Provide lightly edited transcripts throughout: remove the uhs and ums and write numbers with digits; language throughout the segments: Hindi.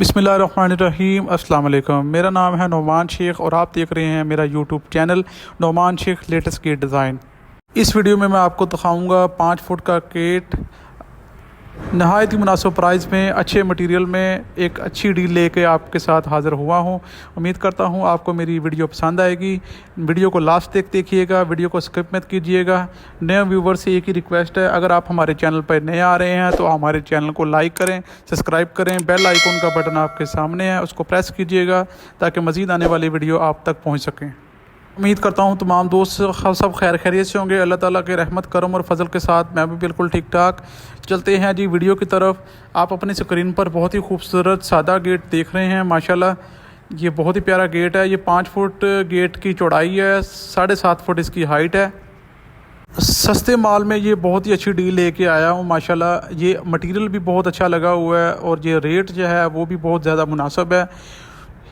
बिस्मिल्लाहिर्रहमानिर्रहीम अस्सलाम वालेकुम। मेरा नाम है नोमान शेख और आप देख रहे हैं मेरा YouTube channel Noman Shaikh latest gate design. इस वीडियो में मैं आपको दिखाऊंगा 5 फुट का गेट नहायत ही मुनासिब प्राइस में अच्छे मटेरियल में एक अच्छी डील लेके आपके साथ हाज़िर हुआ हूँ। उम्मीद करता हूँ आपको मेरी वीडियो पसंद आएगी। वीडियो को लास्ट तक देखिएगा, वीडियो को स्किप मत कीजिएगा। नए व्यूवर से एक ही रिक्वेस्ट है, अगर आप हमारे चैनल पर नए आ रहे हैं तो हमारे चैनल को लाइक करें, सब्सक्राइब करें। बेल आइकन का बटन आपके सामने है, उसको प्रेस कीजिएगा ताकि मज़ीद आने वाली वीडियो आप तक पहुँच सकें। उम्मीद करता हूँ तमाम दोस्त सब खैर खैरियत से होंगे। अल्लाह ताला के रहमत करम और फजल के साथ मैं भी बिल्कुल ठीक ठाक। चलते हैं जी वीडियो की तरफ। आप अपनी स्क्रीन पर बहुत ही खूबसूरत सादा गेट देख रहे हैं। माशाल्लाह ये बहुत ही प्यारा गेट है। ये 5 फुट गेट की चौड़ाई है, 7.5 फुट इसकी हाइट है। सस्ते माल में ये बहुत ही अच्छी डील लेके आया हूँ। माशाल्लाह ये मटेरियल भी बहुत अच्छा लगा हुआ है और ये रेट जो है वो भी बहुत ज़्यादा मुनासिब है।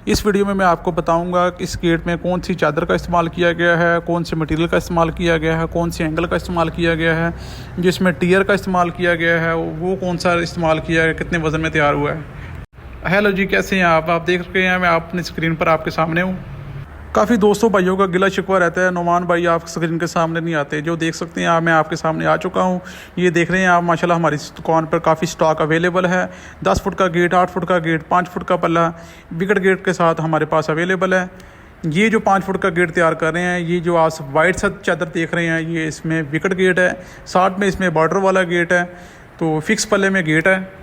इस वीडियो में मैं आपको बताऊंगा कि इस गेट में कौन सी चादर का इस्तेमाल किया गया है, कौन से मटेरियल का इस्तेमाल किया गया है, कौन सी एंगल का इस्तेमाल किया गया है, जिसमें टियर का इस्तेमाल किया गया है वो कौन सा इस्तेमाल किया है, कितने वज़न में तैयार हुआ है। हेलो जी, कैसे हैं आप देख रहे हैं मैं अपनी स्क्रीन पर आपके सामने हूँ। काफ़ी दोस्तों भाइयों का गिला शिकवा रहता है, नोमान भाई आप स्क्रीन के सामने नहीं आते। जो देख सकते हैं आप, मैं आपके सामने आ चुका हूँ। ये देख रहे हैं आप, माशाल्लाह हमारी दुकान पर काफ़ी स्टॉक अवेलेबल है। 10 फुट का गेट, 8 फुट का गेट, 5 फुट का पल्ला विकेट गेट के साथ हमारे पास अवेलेबल है। ये जो 5 फुट का गेट तैयार कर रहे हैं, ये जो आप वाइट सा चादर देख रहे हैं, ये इसमें विकेट गेट है, साथ में इसमें बॉर्डर वाला गेट है, तो फिक्स पल्ले में गेट है।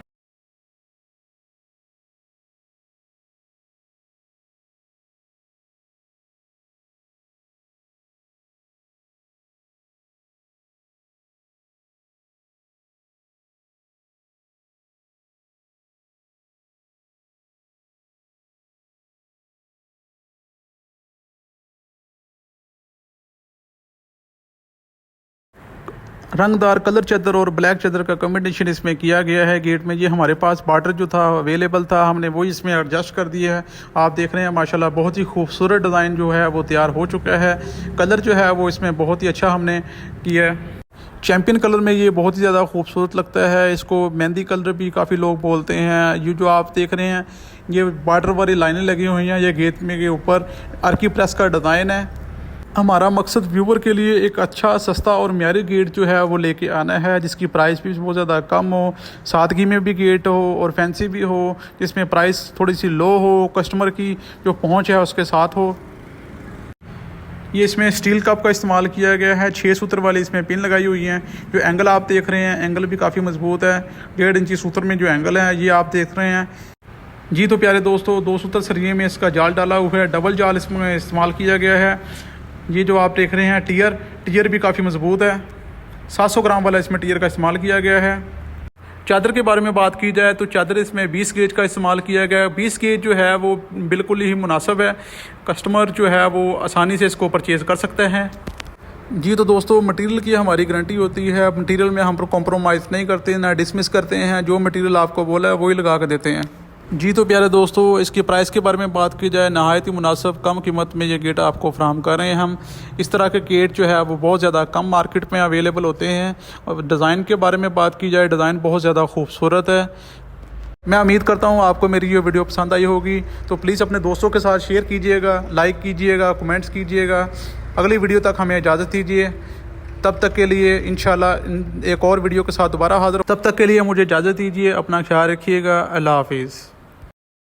रंगदार कलर चादर और ब्लैक चादर का कॉम्बिनेशन इसमें किया गया है गेट में। ये हमारे पास बॉर्डर जो था अवेलेबल था, हमने वही इसमें एडजस्ट कर दिया है। आप देख रहे हैं माशाल्लाह बहुत ही खूबसूरत डिज़ाइन जो है वो तैयार हो चुका है। कलर जो है वो इसमें बहुत ही अच्छा हमने किया है। चैम्पियन कलर में ये बहुत ही ज़्यादा खूबसूरत लगता है। इसको मेहंदी कलर भी काफ़ी लोग बोलते हैं। ये जो आप देख रहे हैं, ये बॉर्डर वाली लाइनें लगी हुई हैं। ये गेट में के ऊपर अर्की प्रेस का डिज़ाइन है। हमारा मकसद व्यूवर के लिए एक अच्छा, सस्ता और म्यारी गेट जो है वो लेके आना है, जिसकी प्राइस भी बहुत ज़्यादा कम हो, सादगी में भी गेट हो और फैंसी भी हो, जिसमें प्राइस थोड़ी सी लो हो, कस्टमर की जो पहुंच है उसके साथ हो। ये इसमें स्टील कप का इस्तेमाल किया गया है। 6 सूत्र वाली इसमें पिन लगाई हुई हैं। जो एंगल आप देख रहे हैं, एंगल भी काफ़ी मजबूत है। 1.5 इंची सूत्र में जो एंगल है ये आप देख रहे हैं जी। तो प्यारे दोस्तों, 2 सूत्र सरिये में इसका जाल डाला हुआ है, डबल जाल इसमें इस्तेमाल किया गया है। ये जो आप देख रहे हैं टियर भी काफ़ी मजबूत है। 700 ग्राम वाला इसमें टियर का इस्तेमाल किया गया है। चादर के बारे में बात की जाए तो चादर इसमें 20 गेज का इस्तेमाल किया गया है। 20 गेज जो है वो बिल्कुल ही मुनासिब है। कस्टमर जो है वो आसानी से इसको परचेज़ कर सकते हैं जी। तो दोस्तों, मटेरियल की हमारी गारंटी होती है। मटेरियल में हम कॉम्प्रोमाइज़ नहीं करते, ना डिसमिस करते हैं। जो मटेरियल आपको बोला है वही लगा कर देते हैं जी। तो प्यारे दोस्तों, इसकी प्राइस के बारे में बात की जाए, नहायत ही मुनासिब कम कीमत में ये गेट आपको फराहम कर रहे हैं हम। इस तरह के गेट जो है वो बहुत ज़्यादा कम मार्केट में अवेलेबल होते हैं। और डिज़ाइन के बारे में बात की जाए, डिज़ाइन बहुत ज़्यादा खूबसूरत है। मैं उम्मीद करता हूँ आपको मेरी ये वीडियो पसंद आई होगी। तो प्लीज़ अपने दोस्तों के साथ शेयर कीजिएगा, लाइक कीजिएगा, कमेंट्स कीजिएगा। अगली वीडियो तक हमें इजाज़त दीजिए। तब तक के लिए इंशाल्लाह एक और वीडियो के साथ दोबारा हाज़िर। तब तक के लिए मुझे इजाज़त दीजिए। अपना ख्याल रखिएगा। अल्लाह हाफिज़।